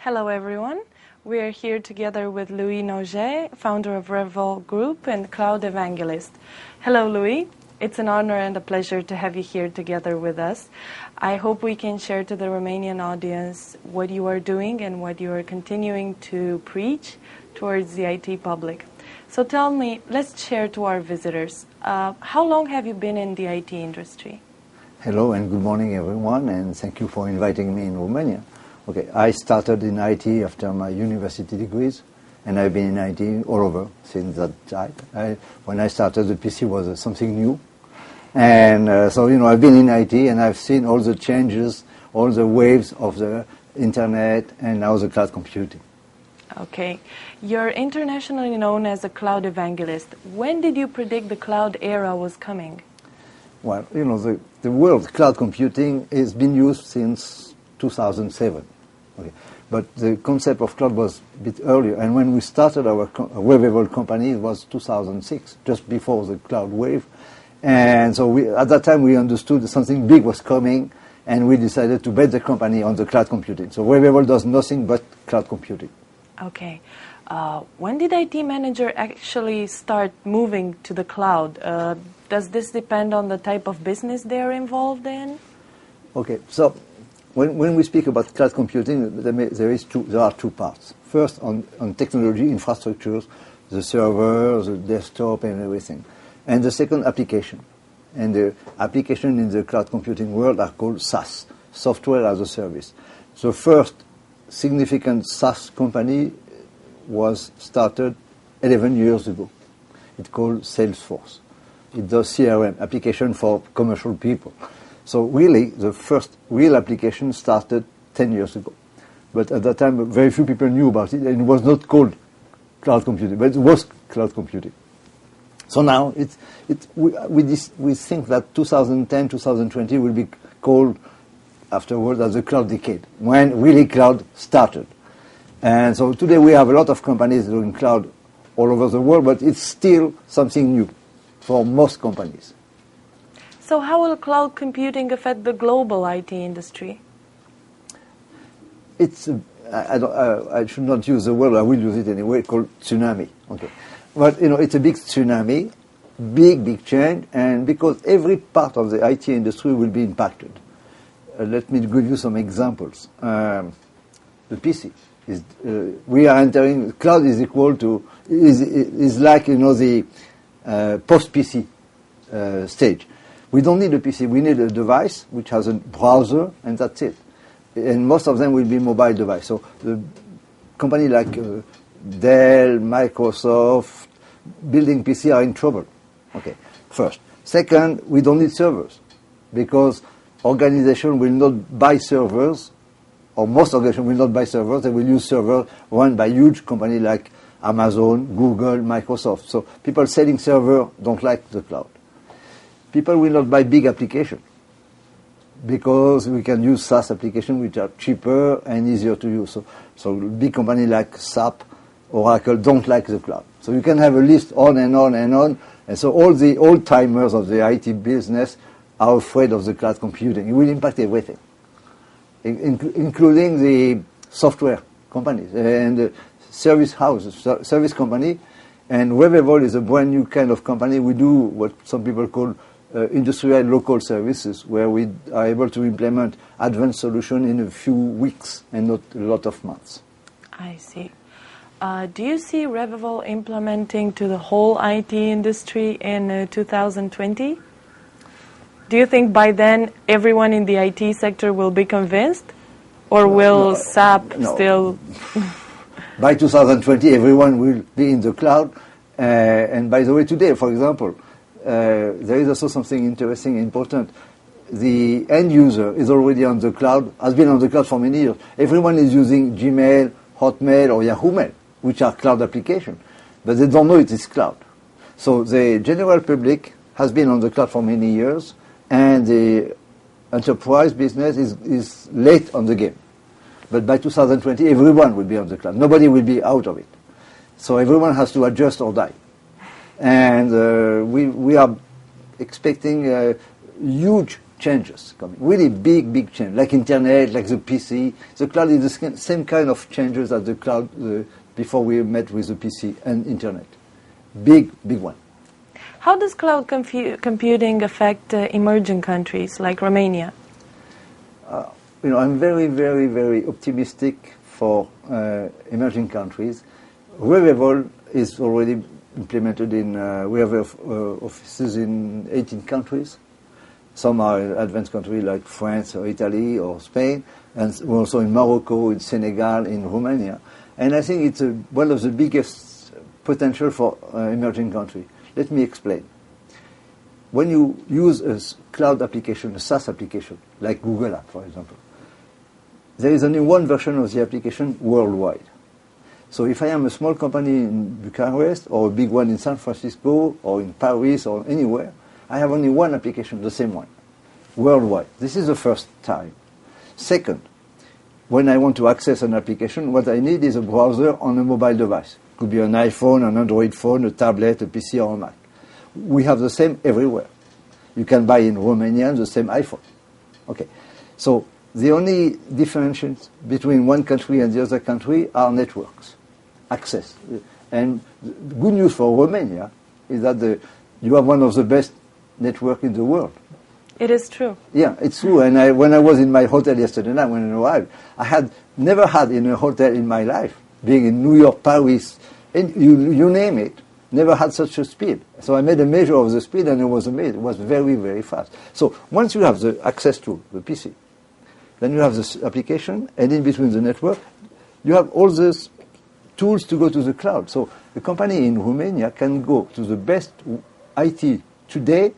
Hello everyone. We are here together with Louis Naugès, founder of Revevol Group and Cloud Evangelist. Hello Louis. It's an honor and a pleasure to have you here together with us. I hope we can share to the Romanian audience what you are doing and what you are continuing to preach towards the IT public. So tell me, let's share to our visitors, how long have you been in the IT industry? Hello and good morning everyone, and thank you for inviting me in Romania. Okay, I started in IT after my university degrees, and I've been in IT all over since that time. When I started, the PC was something new, and so I've been in IT and I've seen all the changes, all the waves of the internet, and now the cloud computing. Okay, you're internationally known as a cloud evangelist. When did you predict the cloud era was coming? Well, the word cloud computing has been used since 2007. Okay. But the concept of cloud was a bit earlier, and when we started our Revevol company, it was 2006, just before the cloud wave. And so at that time we understood that something big was coming, and we decided to bet the company on the cloud computing. So Revevol does nothing but cloud computing. Okay. When did IT manager actually start moving to the cloud? Does this depend on the type of business they are involved in? Okay, so when we speak about cloud computing, there are two parts. First, on technology, infrastructures, the servers, the desktop, and everything. And the second, application. And the application in the cloud computing world are called SaaS, software as a service. The first significant SaaS company was started 11 years ago. It's called Salesforce. It does CRM, application for commercial people. So really, the first real application started 10 years ago. But at that time, very few people knew about it, and it was not called cloud computing, but it was cloud computing. So now, we think that 2010, 2020 will be called afterwards as the cloud decade, when really cloud started. And so today we have a lot of companies doing cloud all over the world, but it's still something new for most companies. So how will cloud computing affect the global IT industry? I should not use the word, I will use it anyway, called tsunami. Okay. But, it's a big tsunami, big change, and because every part of the IT industry will be impacted. Let me give you some examples. The PC. We are entering, cloud is equal to, is like, the post-PC stage. We don't need a PC, we need a device which has a browser, and that's it. And most of them will be mobile device. So the company like Dell, Microsoft, building PC are in trouble. Okay, first. Second, we don't need servers, because organization will not buy servers, or most organizations will not buy servers, they will use servers run by huge companies like Amazon, Google, Microsoft. So people selling server don't like the cloud. People will not buy big applications because we can use SaaS applications which are cheaper and easier to use. So big companies like SAP, Oracle don't like the cloud. So you can have a list on and on and on. And so all the old-timers of the IT business are afraid of the cloud computing. It will impact everything, including the software companies and the service houses, service company. And Revevol is a brand new kind of company. We do what some people call industrial local services, where we are able to implement advanced solutions in a few weeks and not a lot of months. I see. Do you see Revevol implementing to the whole IT industry in 2020? Do you think by then everyone in the IT sector will be convinced? Or will SAP still... By 2020, everyone will be in the cloud. And by the way, today, for example, there is also something interesting, important. The end user is already on the cloud, has been on the cloud for many years. Everyone is using Gmail, Hotmail, or Yahoo Mail, which are cloud applications, but they don't know it is cloud. So the general public has been on the cloud for many years, and the enterprise business is late on the game. But by 2020, everyone will be on the cloud. Nobody will be out of it. So everyone has to adjust or die. And we are expecting huge changes coming, really big change, like internet, like the PC. The cloud is the same kind of changes as the cloud before we met with the PC and internet. Big one. How does cloud computing affect emerging countries like Romania? I'm very optimistic for emerging countries. Revevol is already implemented we have offices in 18 countries. Some are advanced countries like France or Italy or Spain, and we're also in Morocco, in Senegal, in Romania. And I think it's one of the biggest potential for emerging countries. Let me explain. When you use a cloud application, a SaaS application, like Google App, for example, there is only one version of the application worldwide. So if I am a small company in Bucharest or a big one in San Francisco or in Paris or anywhere, I have only one application, the same one, worldwide. This is the first time. Second, when I want to access an application, what I need is a browser on a mobile device. It could be an iPhone, an Android phone, a tablet, a PC or a Mac. We have the same everywhere. You can buy in Romania the same iPhone. Okay, so the only differences between one country and the other country are networks, access. And the good news for Romania is that you have one of the best networks in the world. It is true. Yeah, it's true. And when I was in my hotel yesterday night, when I arrived, I had never had in a hotel in my life, being in New York, Paris, and you name it, never had such a speed. So I made a measure of the speed and I was amazed. It was very fast. So once you have the access to the PC, then you have this application, and in between the network, you have all these tools to go to the cloud. So the company in Romania can go to the best IT today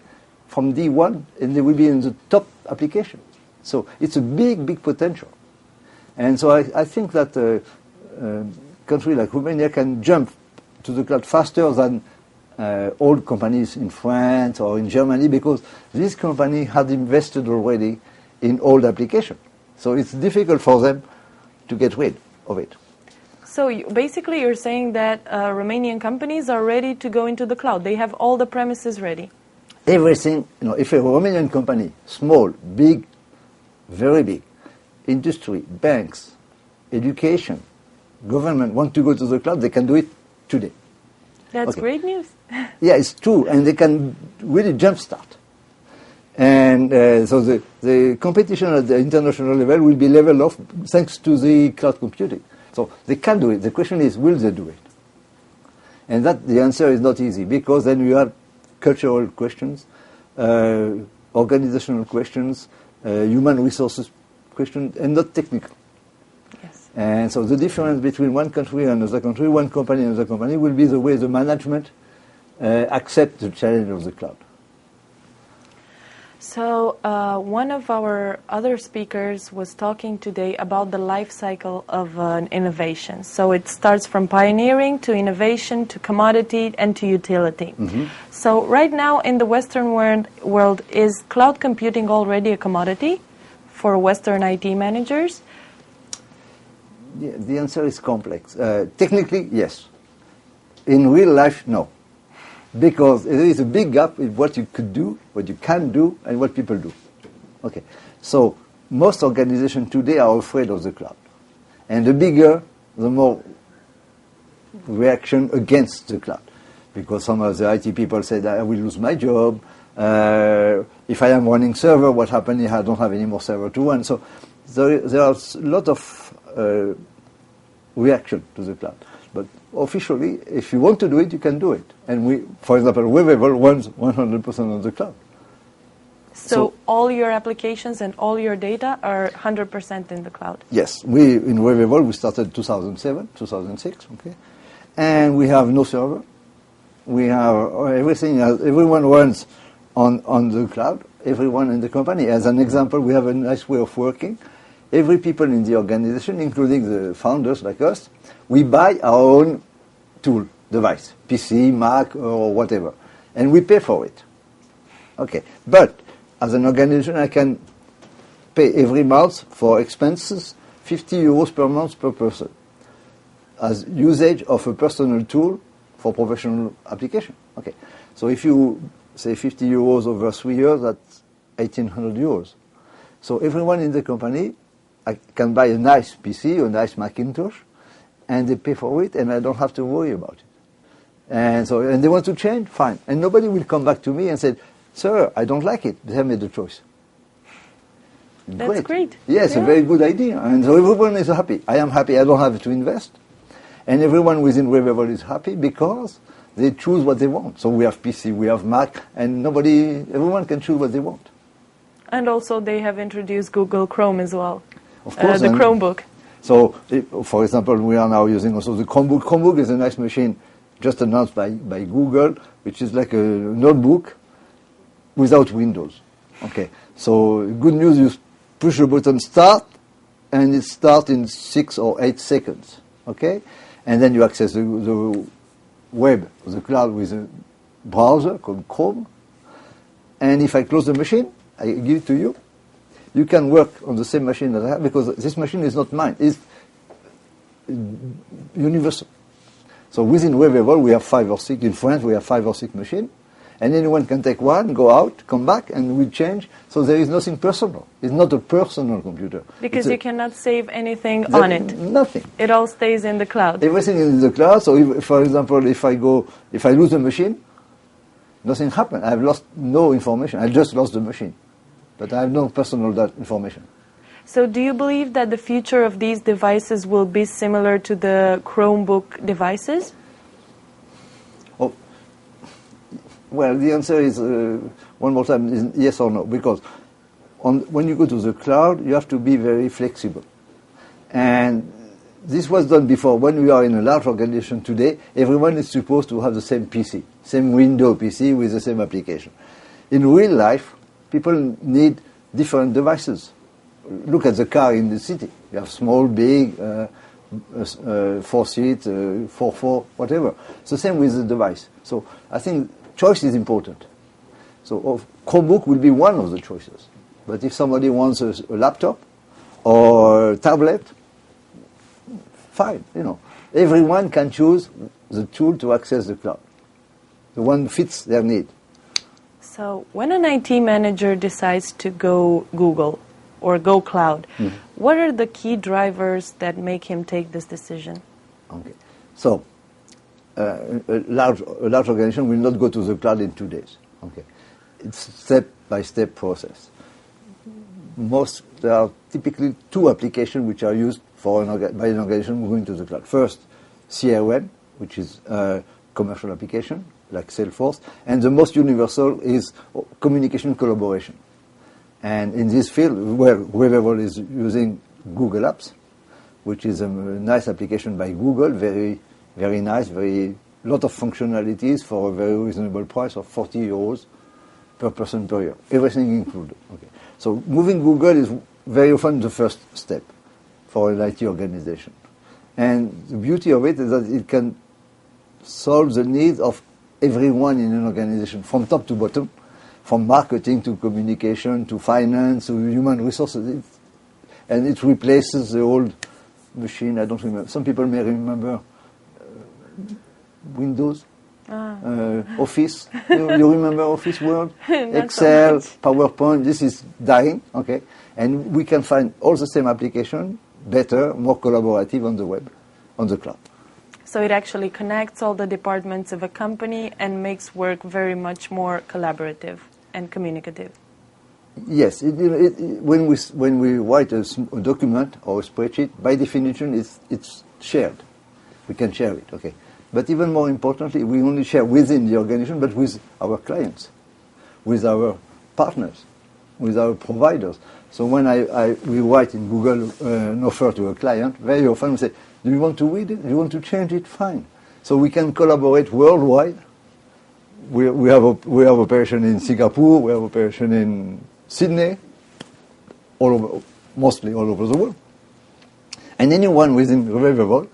from D1, and they will be in the top application. So it's a big potential. And so I think that a country like Romania can jump to the cloud faster than old companies in France or in Germany, because this company had invested already in old applications. So it's difficult for them to get rid of it. So basically you're saying that Romanian companies are ready to go into the cloud. They have all the premises ready. Everything, if a Romanian company, small, big, very big, industry, banks, education, government want to go to the cloud, they can do it today. That's great news. Yeah, it's true, and they can really jumpstart. And so the competition at the international level will be leveled off thanks to the cloud computing. So they can do it. The question is, will they do it? And the answer is not easy, because then you have cultural questions, organizational questions, human resources questions, and not technical. Yes. And so the difference between one country and another country, one company and another company, will be the way the management accept the challenge of the cloud. So one of our other speakers was talking today about the life cycle of an innovation. So it starts from pioneering to innovation to commodity and to utility. Mm-hmm. So right now in the Western world, is cloud computing already a commodity for Western IT managers? Yeah, the answer is complex. Technically, yes. In real life, no. Because there is a big gap in what you could do, what you can do, and what people do. Okay, so most organizations today are afraid of the cloud. And the bigger, the more reaction against the cloud. Because some of the IT people say that I will lose my job. If I am running server, what happens if I don't have any more server to run? So there are a lot of reaction to the cloud. But officially, if you want to do it, you can do it. And for example, Revevol runs 100% on the cloud. So all your applications and all your data are 100% in the cloud? Yes. In Revevol, we started 2007, 2006, okay? And we have no server. We have everything, everyone runs on the cloud, everyone in the company. As an example, we have a nice way of working. Every people in the organization, including the founders like us, we buy our own tool, device, PC, Mac, or whatever, and we pay for it. Okay, but as an organization, I can pay every month for expenses 50 euros per month per person as usage of a personal tool for professional application. Okay, so if you say 50 euros over 3 years, that's 1,800 euros. So everyone in the company can buy a nice PC, a nice Macintosh, and they pay for it, and I don't have to worry about it. And they want to change, fine. And nobody will come back to me and say, sir, I don't like it. They have made the choice. That's great. Yes, a very good idea. And so everyone is happy. I am happy. I don't have to invest. And everyone within Revevol is happy because they choose what they want. So we have PC, we have Mac, and everyone can choose what they want. And also they have introduced Google Chrome as well. Of course. The Chromebook. So, for example, we are now using also the Chromebook. Chromebook is a nice machine just announced by Google, which is like a notebook without Windows. Okay. So good news, you push the button start, and it starts in 6 or 8 seconds. Okay? And then you access the web, the cloud with a browser called Chrome. And if I close the machine, I give it to you. You can work on the same machine that I have, because this machine is not mine. It's universal. So within Revevol, we have 5 or 6. In France, we have 5 or 6 machines. And anyone can take one, go out, come back, and we change. So there is nothing personal. It's not a personal computer. Because you cannot save anything on it. Nothing. It all stays in the cloud. Everything is in the cloud. So, if, for example, if I lose the machine, nothing happened. I've lost no information. I just lost the machine. But I have no personal information. So do you believe that the future of these devices will be similar to the Chromebook devices? Oh, well, the answer is, one more time, is yes or no. Because when you go to the cloud, you have to be very flexible. And this was done before. When we are in a large organization today, everyone is supposed to have the same PC, same window PC with the same application. In real life, people need different devices. Look at the car in the city. You have small, big, 4-seat, 4-4, whatever. It's the same with the device. So I think choice is important. So Chromebook will be one of the choices. But if somebody wants a laptop or a tablet, fine. Everyone can choose the tool to access the cloud. The one fits their need. So when an IT manager decides to go Google or go cloud, what are the key drivers that make him take this decision? Okay. So a large organization will not go to the cloud in 2 days. Okay. It's a step-by-step process. There are typically 2 applications which are used by an organization going to the cloud. First, CRM, which is a commercial application, like Salesforce, and the most universal is communication collaboration. And in this field, where Revevol is using Google Apps, which is a nice application by Google, very, very nice, lot of functionalities for a very reasonable price of 40 euros per person per year, everything included. Okay. So moving Google is very often the first step for an IT organization. And the beauty of it is that it can solve the needs of everyone in an organization, from top to bottom, from marketing to communication to finance to human resources. And it replaces the old machine. I don't remember. Some people may remember Windows, Office. You remember Office Word? Excel, so PowerPoint. This is dying, okay? And we can find all the same application, better, more collaborative on the web, on the cloud. So it actually connects all the departments of a company and makes work very much more collaborative and communicative. Yes, when we write a document or a spreadsheet, by definition, it's shared. We can share it, okay. But even more importantly, we only share within the organization, but with our clients, with our partners, with our providers. So when we write in Google an offer to a client, very often we say, do you want to read it? Do you want to change it? Fine. So we can collaborate worldwide. We have operation in Singapore, we have operation in Sydney, mostly all over the world. And anyone within Revevol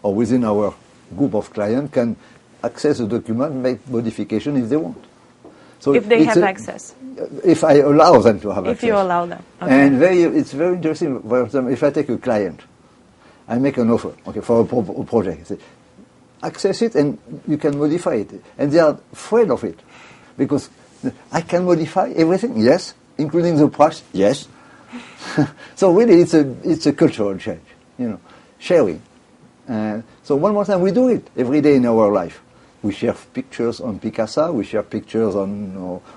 or within our group of clients can access a document, make modification if they want. So if they have access. If I allow them to have access. If you allow them. Okay. And it's very interesting. For example, if I take a client, I make an offer, okay, for a project. Say, access it and you can modify it. And they are afraid of it. Because I can modify everything, yes, including the price? Yes. So really, it's a cultural change, sharing. So one more time, we do it every day in our life. We share pictures on Picasa, we share pictures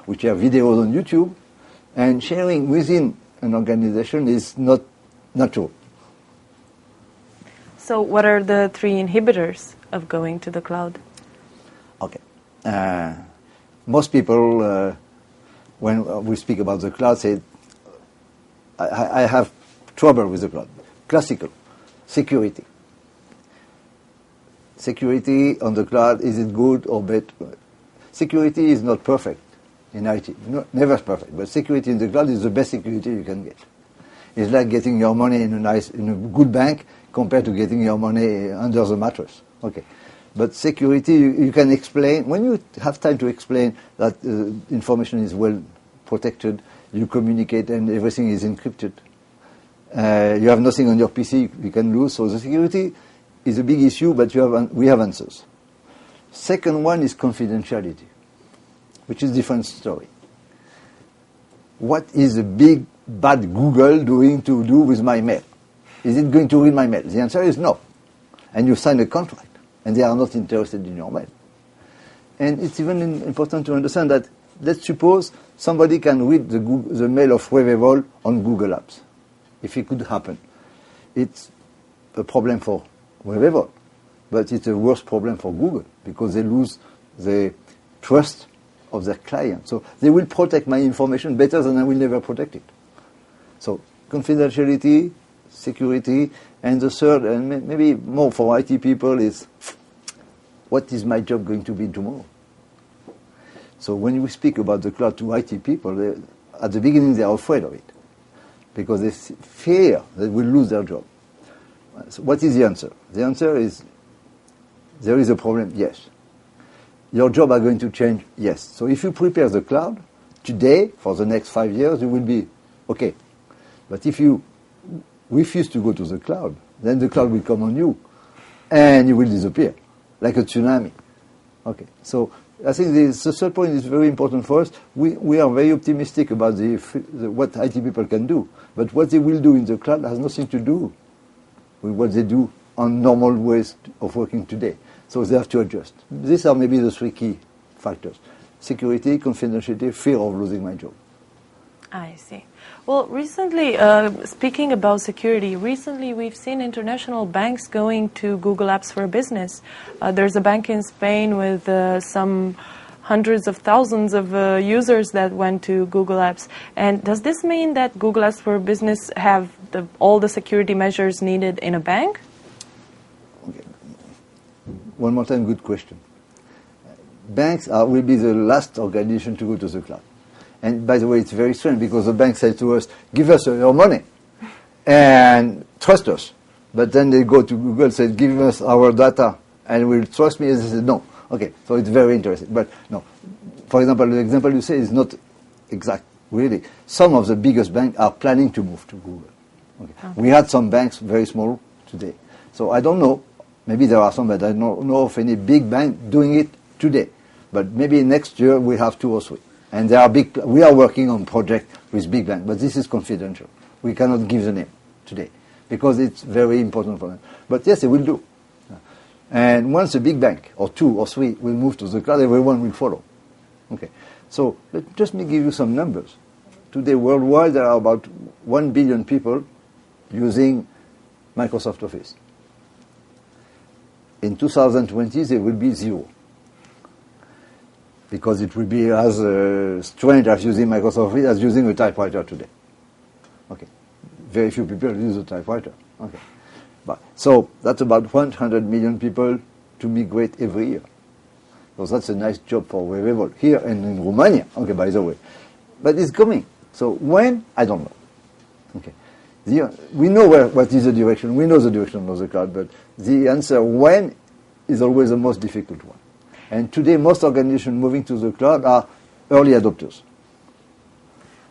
we share videos on YouTube, and sharing within an organization is not natural. So what are the 3 inhibitors of going to the cloud? Okay. Most people, when we speak about the cloud, say, I have trouble with the cloud. Classical. Security. Security on the cloud, is it good or bad? Security is not perfect in IT. Never perfect. But security in the cloud is the best security you can get. It's like getting your money in a good bank compared to getting your money under the mattress. Okay. But security, you can explain, when you have time to explain that information is well protected, you communicate and everything is encrypted. You have nothing on your PC you can lose, so the security is a big issue, but we have answers. Second one is confidentiality, which is a different story. What is a big, bad Google going to do with my mail? Is it going to read my mail? The answer is no. And you sign a contract, and they are not interested in your mail. And it's even important to understand that, let's suppose somebody can read the mail of Revevol on Google Apps. If it could happen. It's a problem for Revevol, but it's a worse problem for Google, because they lose the trust of their client. So they will protect my information better than I will never protect it. So confidentiality, security, and the third, and maybe more for IT people, is what is my job going to be tomorrow? So when we speak about the cloud to IT people, at the beginning they are afraid of it, because they fear they will lose their job. So what is the answer? The answer is, there is a problem, yes. Your job are going to change, yes. So if you prepare the cloud, today, for the next 5 years, you will be okay. But if you refuse to go to the cloud, then the cloud will come on you, and you will disappear, like a tsunami. Okay, so I think the third point is very important for us. We are very optimistic about what IT people can do, but what they will do in the cloud has nothing to do with what they do on normal ways of working today. So they have to adjust. These are maybe the 3 key factors: security, confidentiality, fear of losing my job. I see. Well, recently, speaking about security, recently we've seen international banks going to Google Apps for Business. There's a bank in Spain with some hundreds of thousands of users that went to Google Apps. And does this mean that Google Apps for Business have all the security measures needed in a bank? Okay. One more time, good question. Banks will be the last organization to go to the cloud. And by the way, it's very strange, because the bank said to us, give us your money and trust us. But then they go to Google and say, give us our data and will trust me. And they said, no. Okay, so it's very interesting. But no, for example, the example you say is not exact, really. Some of the biggest banks are planning to move to Google. Okay. We had some banks, very small, today. So I don't know. Maybe there are some, but I don't know of any big bank doing it today. But maybe next year we have 2 or 3. And there are we are working on project with big banks, but this is confidential. We cannot give the name today, because it's very important for them. But yes, they will do. And once a big bank, or 2 or 3, will move to the cloud, everyone will follow. Okay. So just me give you some numbers. Today, worldwide, there are about 1 billion people using Microsoft Office. In 2020, there will be 0. Because it will be as strange as using Microsoft Office as using a typewriter today. Okay. Very few people use a typewriter. Okay. So that's about 100 million people to migrate every year. So that's a nice job for Revevol here and in Romania. Okay, by the way. But it's coming. So when? I don't know. Okay. We know what is the direction. We know the direction of the cloud, but the answer when is always the most difficult one. And today, most organizations moving to the cloud are early adopters.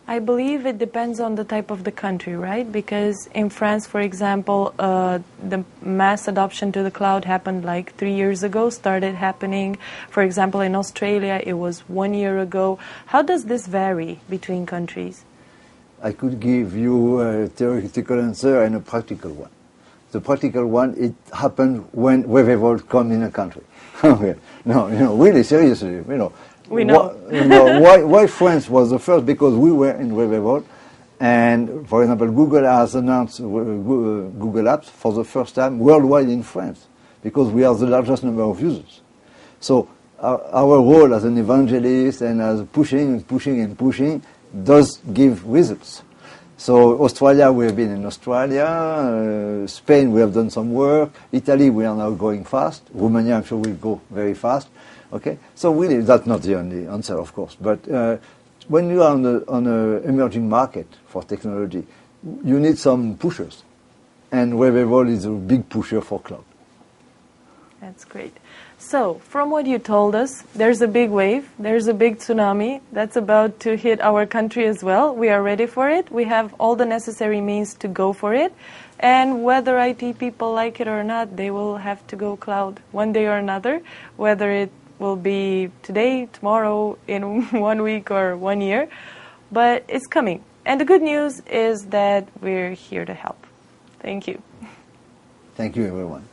I believe it depends on the type of the country, right? Because in France, for example, the mass adoption to the cloud happened like 3 years ago, started happening. For example, in Australia, it was 1 year ago. How does this vary between countries? I could give you a theoretical answer and a practical one. The practical one, it happened when Revevol come in a country. No, really seriously, We know. Why France was the first? Because we were in Revevol, and for example, Google has announced Google Apps for the first time worldwide in France, because we are the largest number of users. So our role as an evangelist and as pushing does give results. So Australia, we have been in Australia. Spain, we have done some work. Italy, we are now going fast. Romania, I'm sure will go very fast. Okay, so really, that's not the only answer, of course. But when you are on an emerging market for technology, you need some pushers, and Revevol is a big pusher for cloud. That's great. So, from what you told us, there's a big wave, there's a big tsunami that's about to hit our country as well. We are ready for it. We have all the necessary means to go for it. And whether IT people like it or not, they will have to go cloud one day or another, whether it will be today, tomorrow, in 1 week or 1 year. But it's coming. And the good news is that we're here to help. Thank you. Thank you, everyone.